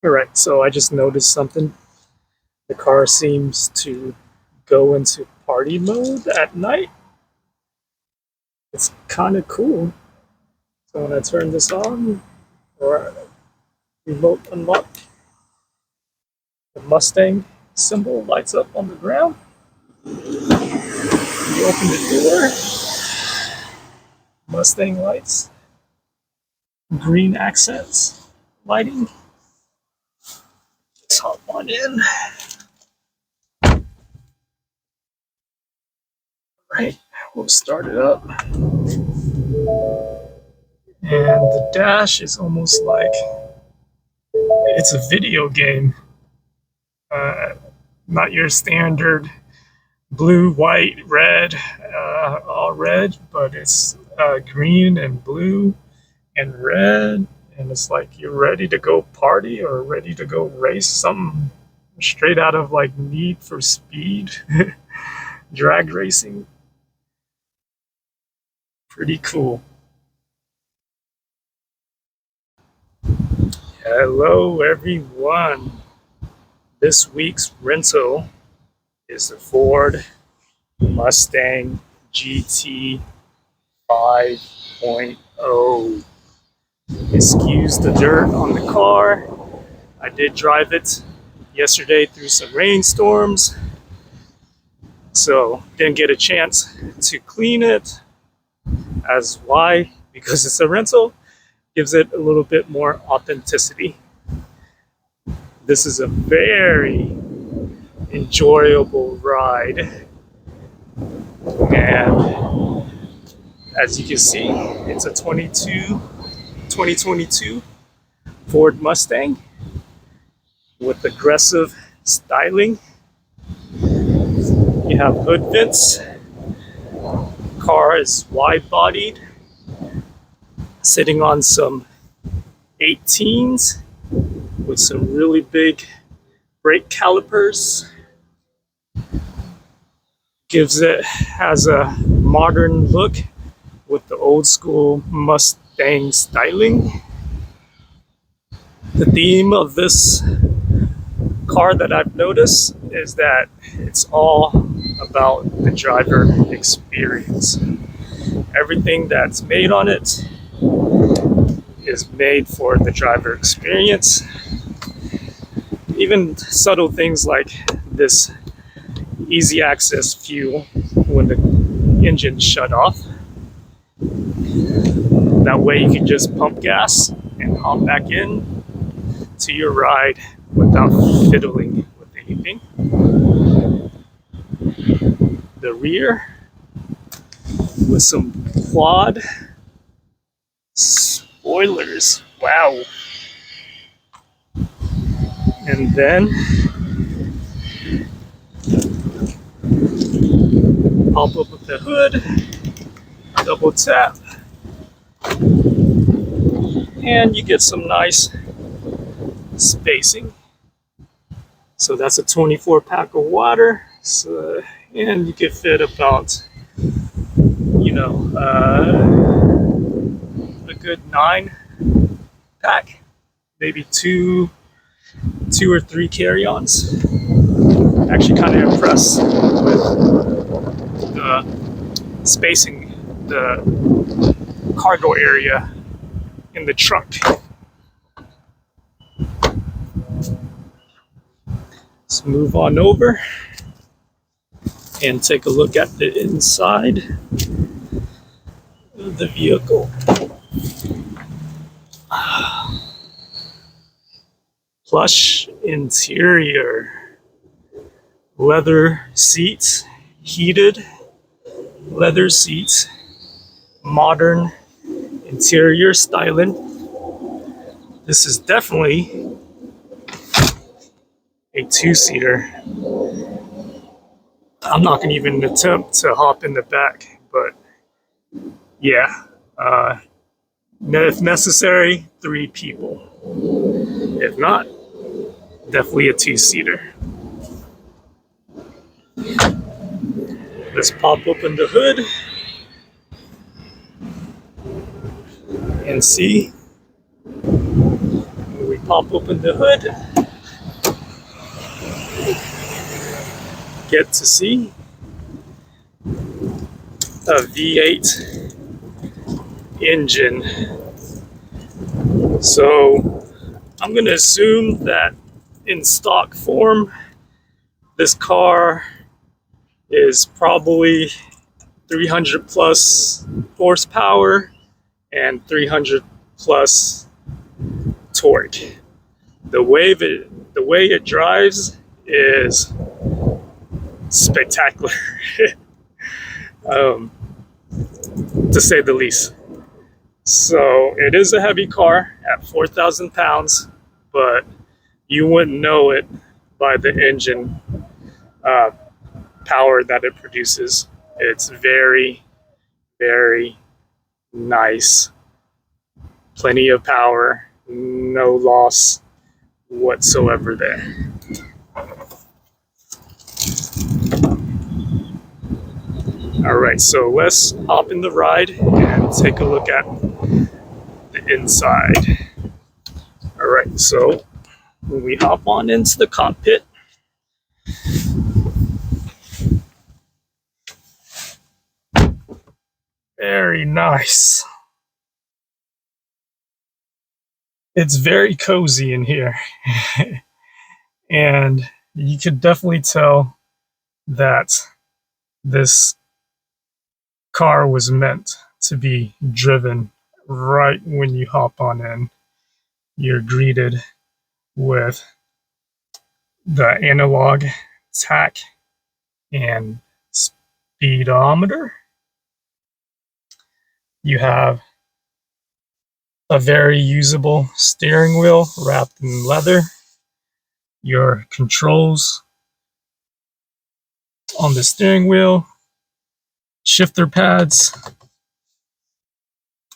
Alright, so I just noticed something. The car seems to go into party mode at night. It's kind of cool. So when I turn this on, or remote unlock, the Mustang symbol lights up on the ground. You open the door, Mustang lights, green accents, lighting. Let's hop on in. Right, we'll start it up. And the dash is almost like it's a video game. Not your standard blue, white, red, all red, but it's green and blue and red. And it's like you're ready to go party or ready to go race, something straight out of like Need for Speed, drag racing. Pretty cool. Hello, everyone. This week's rental is the Ford Mustang GT 5.0. Excuse the dirt on the car. I did drive it yesterday through some rainstorms, so didn't get a chance to clean it. As why? Because it's a rental, gives it a little bit more authenticity. This is a very enjoyable ride, and as you can see, it's a 2022 Ford Mustang with aggressive styling. You have hood vents. Car is wide-bodied, sitting on some 18s with some really big brake calipers. Has a modern look with the old school Mustang styling. The theme of this car that I've noticed is that it's all about the driver experience. Everything that's made on it is made for the driver experience. Even subtle things like this easy access fuel when the engine shut off. That way you can just pump gas and hop back in to your ride without fiddling with anything. The rear with some quad spoilers. Wow. And then pop up with the hood, double tap, and you get some nice spacing. So that's a 24 pack of water. So, and you could fit about, a good 9 pack, maybe two or three carry-ons. Actually kind of impressed with the spacing, the cargo area in the trunk. Let's move on over and take a look at the inside of the vehicle. Plush interior, leather seats, heated leather seats, modern interior styling. This is definitely a two-seater. I'm not going to even attempt to hop in the back, but yeah, if necessary, 3 people. If not, definitely a two-seater. Let's pop open the hood and see. Here we Pop open the hood. Get to see a V8 engine. So I'm going to assume that in stock form, this car is probably 300 plus horsepower and 300 plus torque. The way it drives is spectacular, to say the least. So it is a heavy car at 4,000 pounds, but you wouldn't know it by the engine power that it produces. It's very, very nice. Plenty of power, no loss whatsoever there. All right, so let's hop in the ride and take a look at the inside. All right, so when we hop on into the cockpit, very nice. It's very cozy in here. And you could definitely tell that this car was meant to be driven. Right when you hop on in, you're greeted with the analog tach and speedometer. You have a very usable steering wheel wrapped in leather. Your controls on the steering wheel, shifter pads,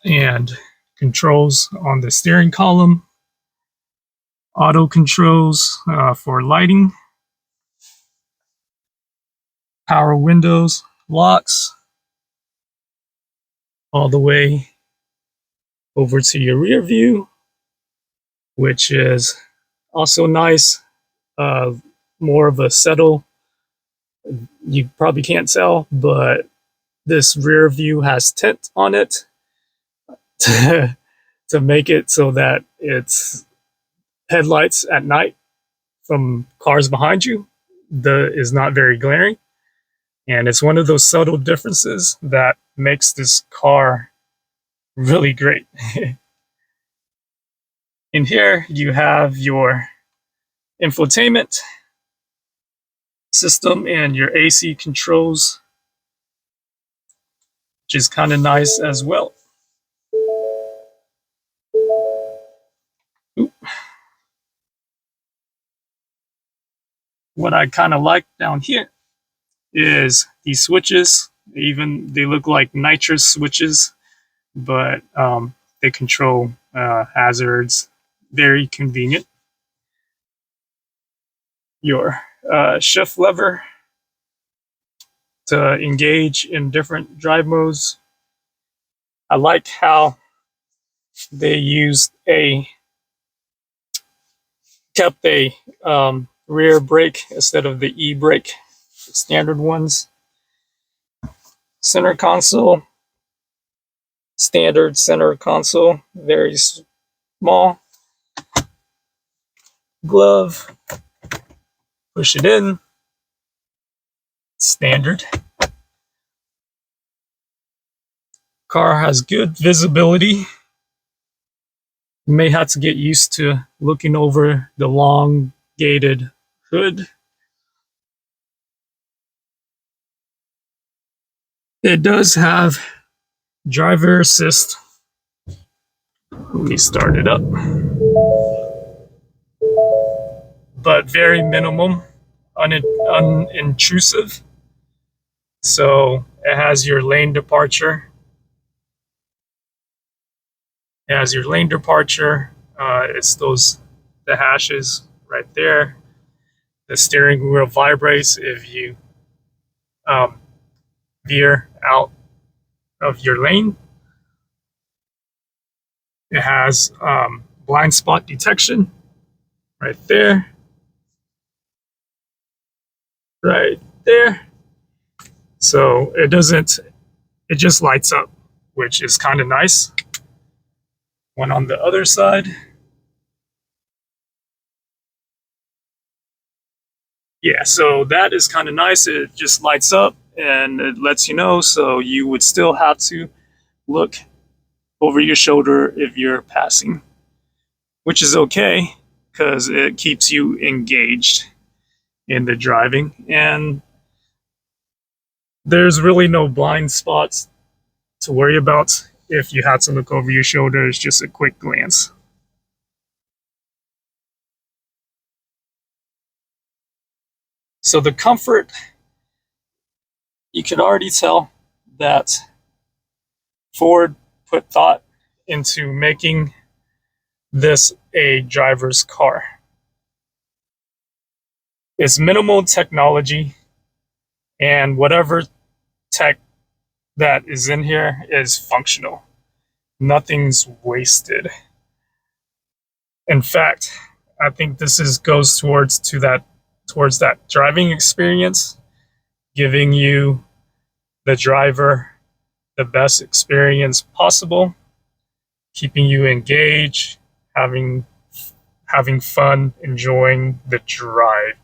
and controls on the steering column, auto controls for lighting, power windows, locks, all the way over to your rear view, which is also nice. More of a settle. You probably can't tell, but this rear view has tint on it to make it so that it's headlights at night from cars behind you is not very glaring. And it's one of those subtle differences that makes this car really great. In here, you have your infotainment system and your AC controls, which is kind of nice as well. Oop. What I kind of like down here is these switches. They look like nitrous switches, but they control hazards. Very convenient. Your shift lever to engage in different drive modes. I like how they kept a rear brake instead of the e-brake standard ones. Center console, standard center console, very small. Glove, push it in, standard. Car has good visibility. You may have to get used to looking over the elongated hood. It does have driver assist. Let me start it up. But very minimum, unintrusive. So it has your lane departure. It's the hashes right there. The steering wheel vibrates if you veer out of your lane. It has blind spot detection right there, right there. So it just lights up, which is kind of nice. One on the other side. Yeah, so that is kind of nice. It just lights up and it lets you know. So you would still have to look over your shoulder if you're passing, which is okay because it keeps you engaged in the driving. And there's really no blind spots to worry about. If you had to look over your shoulder, it's just a quick glance. So the comfort, you can already tell that Ford put thought into making this a driver's car. It's minimal technology, and whatever tech that is in here is functional. Nothing's wasted. In fact, I think this goes towards that driving experience, giving you, the driver, the best experience possible, keeping you engaged, having fun, enjoying the drive.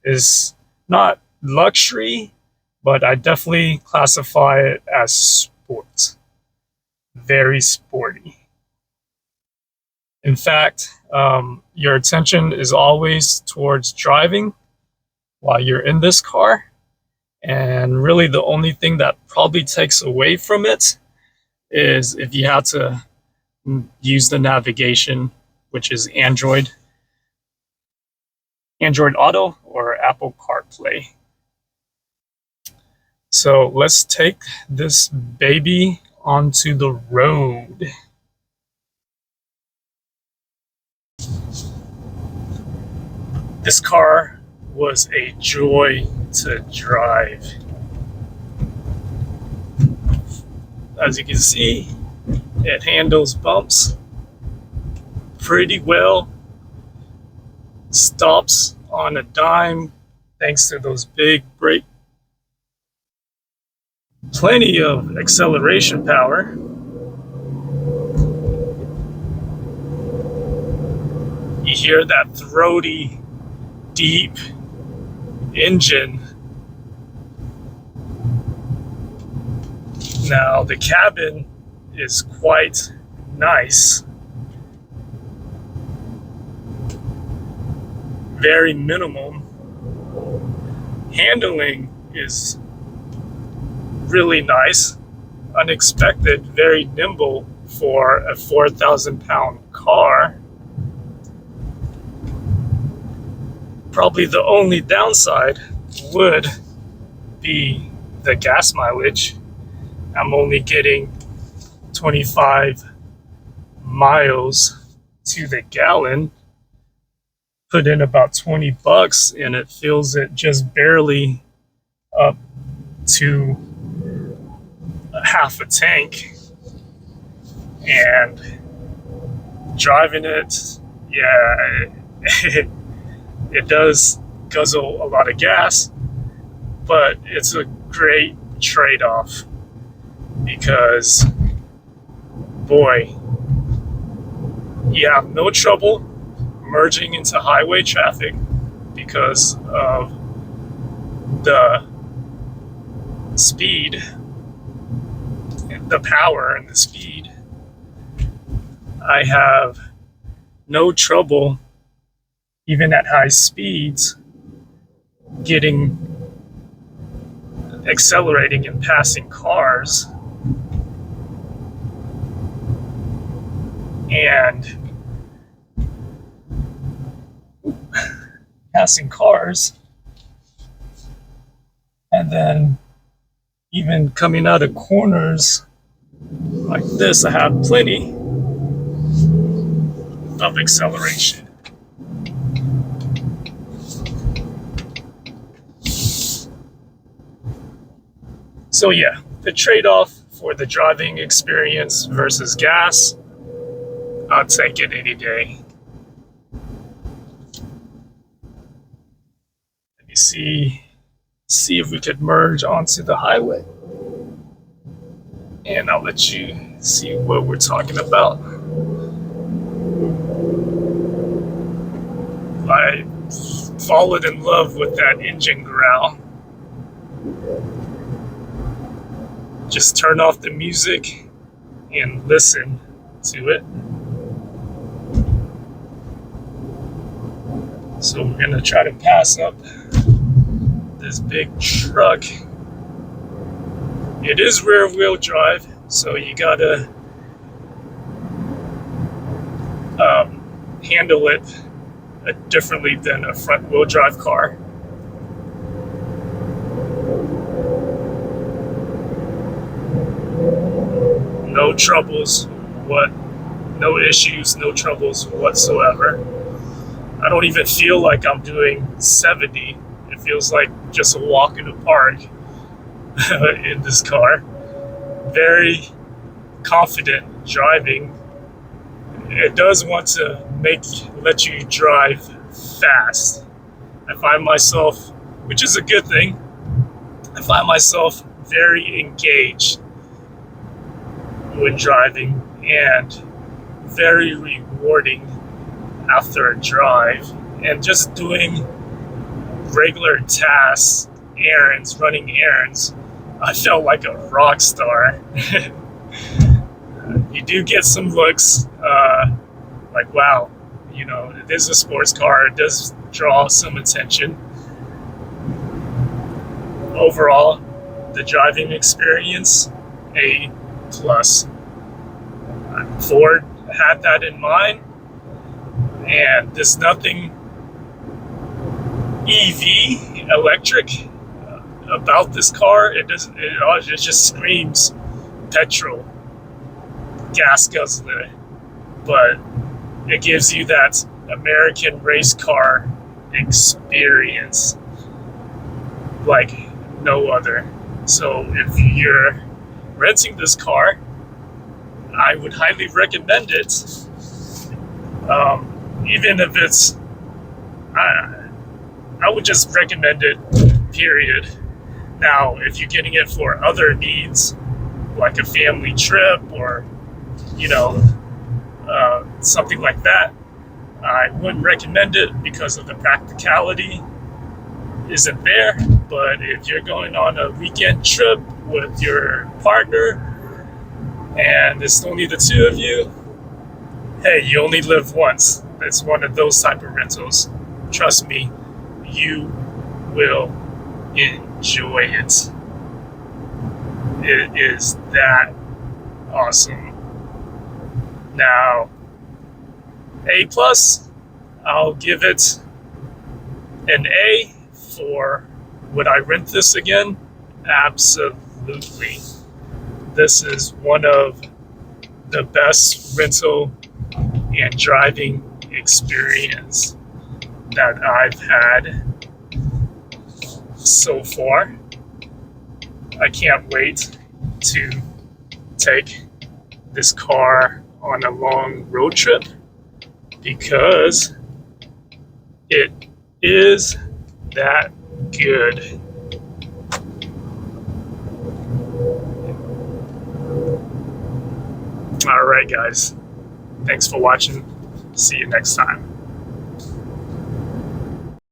Is not luxury, but I definitely classify it as sport. Very sporty. In fact, your attention is always towards driving while you're in this car. And really the only thing that probably takes away from it is if you had to use the navigation, which is Android Auto or Apple CarPlay. So let's take this baby onto the road. This car was a joy to drive. As you can see, it handles bumps pretty well. Stops on a dime thanks to those big brakes. Plenty of acceleration power. You hear that throaty, deep engine. Now the cabin is quite nice. Very minimum. Handling is really nice, unexpected, very nimble for a 4,000-pound car. Probably the only downside would be the gas mileage. I'm only getting 25 miles to the gallon. Put in about $20 and it fills it just barely up to half a tank. And driving it, yeah, it does guzzle a lot of gas, but it's a great trade-off because, boy, you have no trouble merging into highway traffic because of the speed, the power and the speed. I have no trouble, even at high speeds, accelerating and passing cars. And and then even coming out of corners like this, I have plenty of acceleration. So yeah, the trade-off for the driving experience versus gas, I'll take it any day. see if we could merge onto the highway. And I'll let you see what we're talking about. I fallen in love with that engine growl. Just turn off the music and listen to it. So we're gonna try to pass up this big truck. It is rear wheel drive, so you gotta handle it differently than a front wheel drive car. No troubles, no issues, no troubles whatsoever. I don't even feel like I'm doing 70. It feels like just a walk in the park in this car. Very confident driving. It does want to let you drive fast. I find myself, which is a good thing, I find myself very engaged when driving and very rewarding after a drive, and just doing regular tasks, running errands. I felt like a rock star. You do get some looks, like, wow, it is a sports car. It does draw some attention. Overall, the driving experience, A+. Ford had that in mind, and there's nothing EV, electric, about this car. It just screams petrol, gas guzzler, but it gives you that American race car experience like no other. So if you're renting this car, I would highly recommend it. Even if it's, I would just recommend it, period. Now, if you're getting it for other needs, like a family trip or, something like that, I wouldn't recommend it because of the practicality isn't there. But if you're going on a weekend trip with your partner and it's only the two of you, hey, you only live once. It's one of those type of rentals. Trust me, you will enjoy it. It is that awesome. Now, A+, I'll give it an A for would I rent this again? Absolutely. This is one of the best rental and driving experience that I've had so far. I can't wait to take this car on a long road trip because it is that good. All right, guys. Thanks for watching. See you next time.